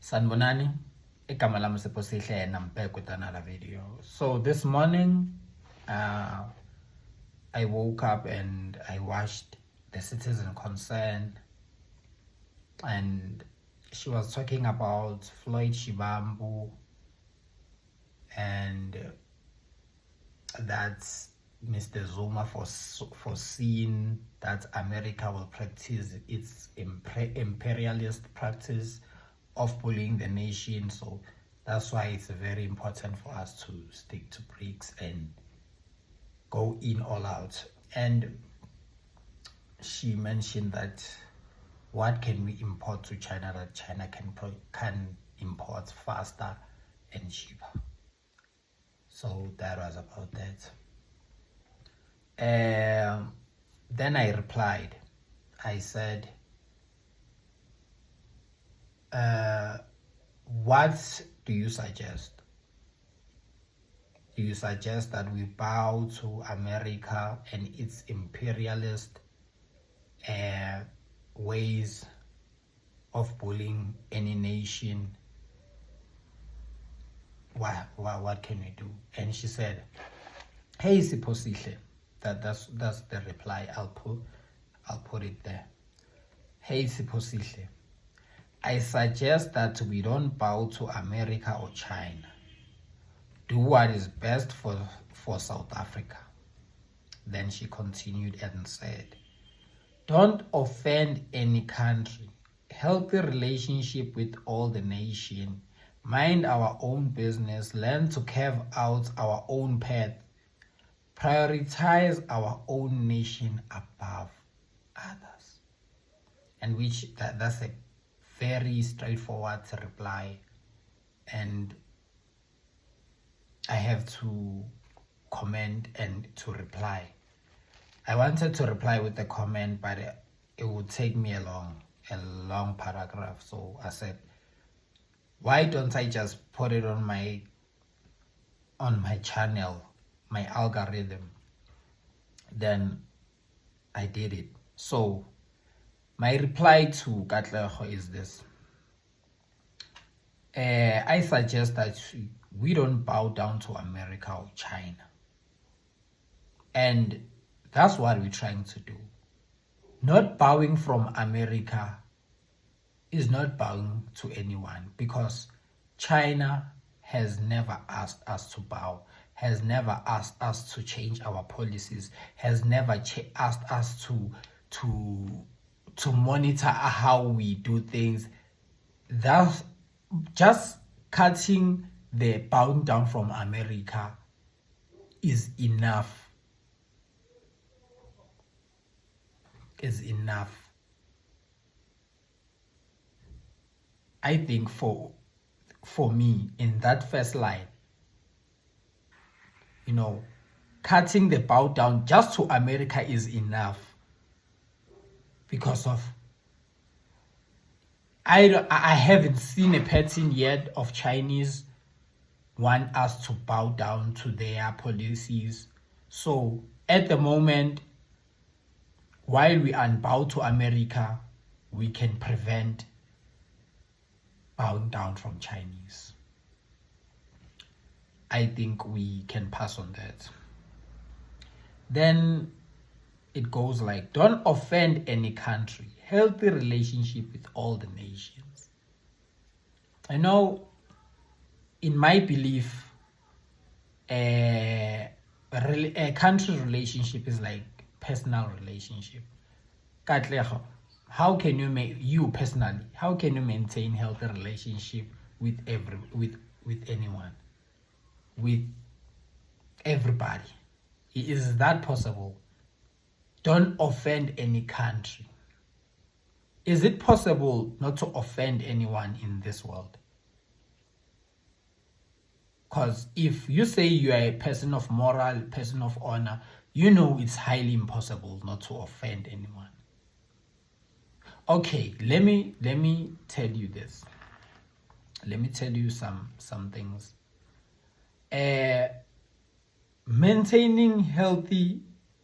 Sanbonani, igama lami Siphosihle and I'm back with another video. So this morning, I woke up and I watched the Citizen Concern, and she was talking about Floyd Shivambu and that Mr. Zuma foreseen that America will practice its imperialist practice of bullying the nation. So that's why it's very important for us to stick to BRICS and go in all out. And she mentioned that what can we import to China that China can import faster and cheaper. So that was about that. Then I replied. I said, what do you suggest? Do you suggest that we bow to America and its imperialist ways of bullying any nation? What can we do? And she said, hey Siphosihle, that's the reply. I'll put it there. Hey Siphosihle, I suggest that we don't bow to America or China. Do what is best for South Africa. Then she continued and said, don't offend any country. Healthy relationship with all the nation. Mind our own business. Learn to carve out our own path. Prioritize our own nation above others. And that's a very straightforward reply, and I have to comment and to reply. I wanted to reply with a comment, but it would take me a long paragraph. So I said, why don't I just put it on my channel, my algorithm? Then I did it. So my reply to Katlego is this. I suggest that we don't bow down to America or China. And that's what we're trying to do. Not bowing from America is not bowing to anyone, because China has never asked us to bow, has never asked us to change our policies, has never asked us to monitor how we do things. That's just cutting the bowing down from America is enough. Is enough. I think for me, in that first line, cutting the bow down just to America is enough, because of I haven't seen a pattern yet of Chinese want us to bow down to their policies. So at the moment, while we unbow to America, we can prevent bowing down from Chinese. I think we can pass on that. Then it goes like, don't offend any country. Healthy relationship with all the nations. I know, in my belief, a country relationship is like personal relationship. Katlego, how can you personally, how can you maintain healthy relationship with anyone, with everybody? Is that possible? Don't offend any country. Is it possible not to offend anyone in this world? Because if you say you are a person of moral, person of honor, it's highly impossible not to offend anyone. Okay, let me tell you this. Let me tell you some things. Maintaining healthy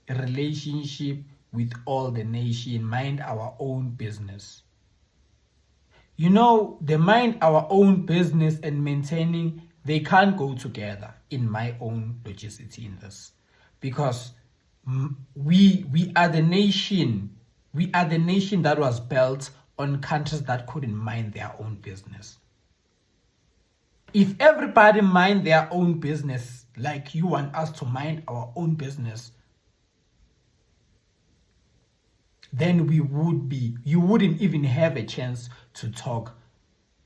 relationship with all the nation, mind our own business. they mind our own business and maintaining, they can't go together in my own logicity in this. Because we are the nation that was built on countries that couldn't mind their own business. If everybody mind their own business like you want us to mind our own business, then you wouldn't even have a chance to talk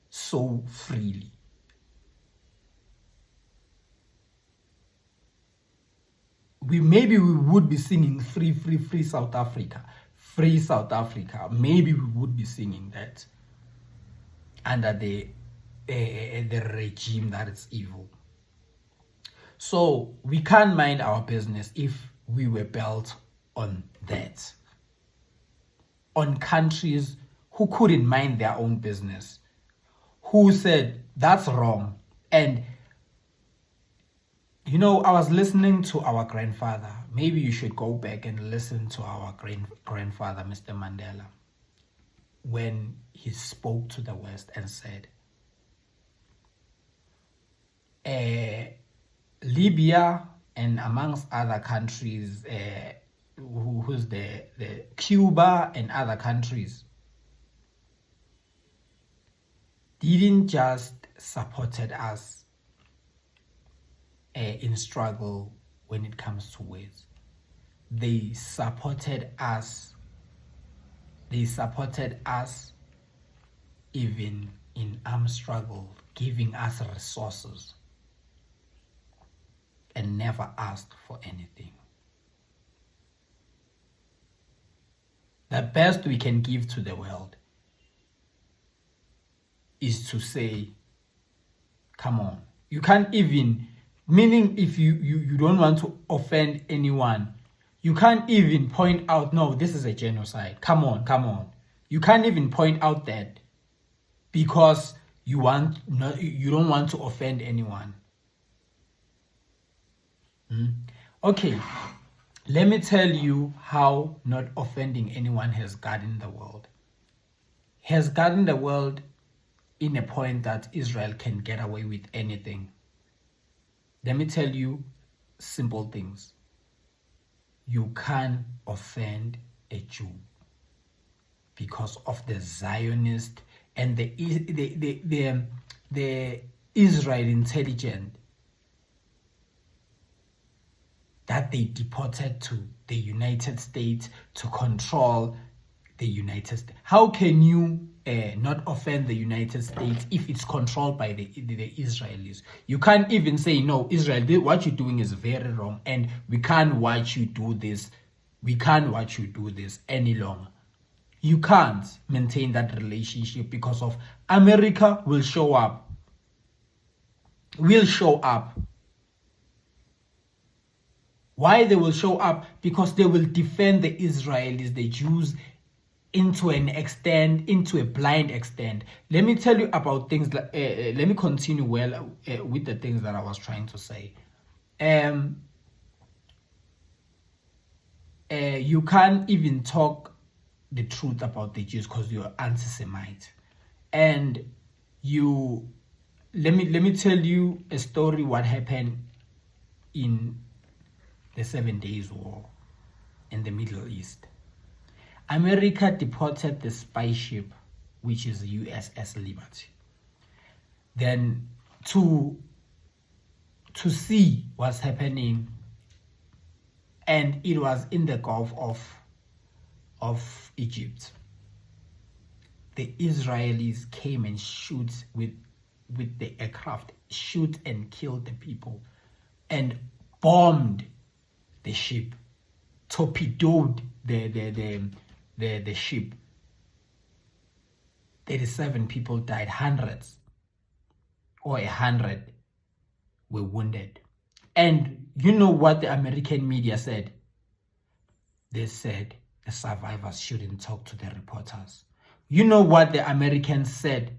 so freely. Maybe we would be singing free South Africa. Free South Africa. Maybe we would be singing that under the regime that is evil. So we can't mind our business if we were built on that. On countries who couldn't mind their own business, who said that's wrong. And I was listening to our grandfather. Maybe you should go back and listen to our grandfather, Mr. Mandela, when he spoke to the West and said, Libya and amongst other countries, who's the Cuba and other countries, didn't just supported us in struggle when it comes to words. They supported us even in armed struggle, giving us resources and never asked for anything. The best we can give to the world is to say, come on. You can't even, meaning if you don't want to offend anyone, you can't even point out, no, this is a genocide. Come on. You can't even point out that because you don't want to offend anyone. Okay, let me tell you how not offending anyone has gotten the world. Has gotten the world in a point that Israel can get away with anything. Let me tell you simple things. You can't offend a Jew because of the Zionist and the Israel intelligence that they deported to the United States to control the United States. How can you not offend the United States if it's controlled by the Israelis? You can't even say, no, Israel, what you're doing is very wrong and we can't watch you do this. We can't watch you do this any longer. You can't maintain that relationship because of America will show up. Why they will show up? Because they will defend the Israelis, the Jews, into a blind extent. Let me tell you about things. Let me continue with the things that I was trying to say. You can't even talk the truth about the Jews because you're anti-Semite. And let me tell you a story what happened in the 7 Days War in the Middle East. America deported the spy ship, which is USS Liberty. Then to see what's happening, and it was in the Gulf of Egypt. The Israelis came and shoot with the aircraft, shoot and kill the people, and bombed the ship, torpedoed the ship. 37 people died, hundreds or 100 were wounded. And you know what the American media said? They said the survivors shouldn't talk to the reporters. You know what the Americans said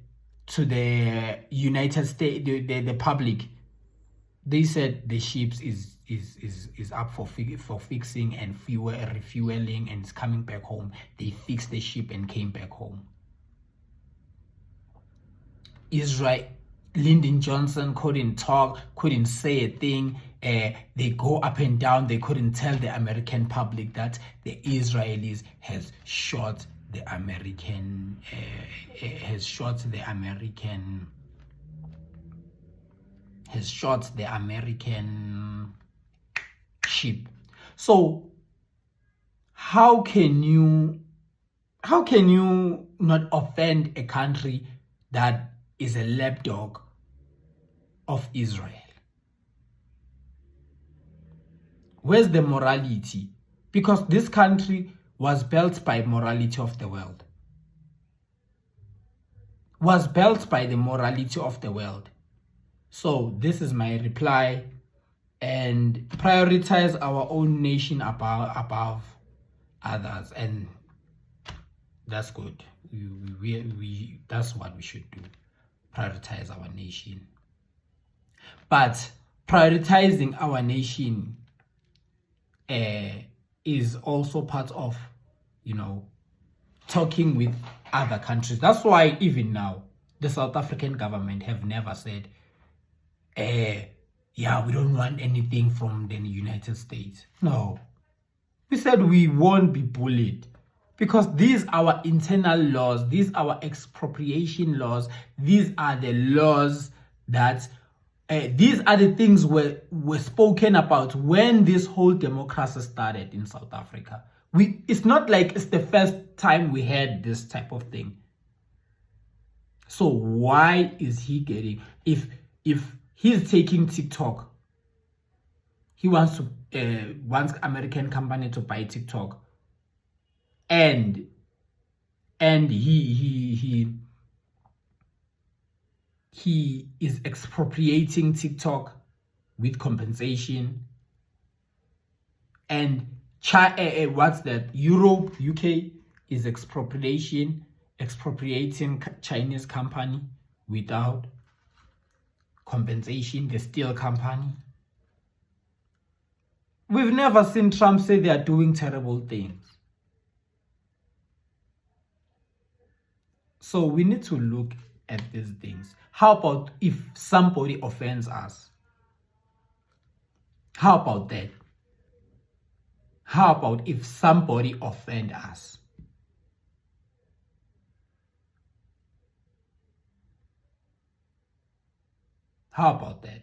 to the United States, the public? They said the ship is up for fixing and refueling and it's coming back home. They fixed the ship and came back home. Israel, Lyndon Johnson couldn't talk, couldn't say a thing. They go up and down. They couldn't tell the American public that the Israelis has shot the American ship. So how can you not offend a country that is a lapdog of Israel? Where's the morality? Because this country was built by morality of the world. So this is my reply, and prioritize our own nation above others, and that's good. We that's what we should do. Prioritize our nation. But prioritizing our nation is also part of, talking with other countries. That's why even now the South African government have never said, we don't want anything from the United States. No, we said we won't be bullied, because these are our internal laws, these are our expropriation laws, these are the laws that these are the things were spoken about when this whole democracy started in South Africa. It's not like it's the first time we had this type of thing. So why is he getting, if he's taking TikTok, he wants American company to buy TikTok, and he is expropriating TikTok with compensation, and what's that? Europe, UK is expropriating Chinese company without compensation, the steel company. We've never seen Trump say they are doing terrible things. So we need to look at these things. How about if somebody offends us? How about that? How about if somebody offends us? How about that?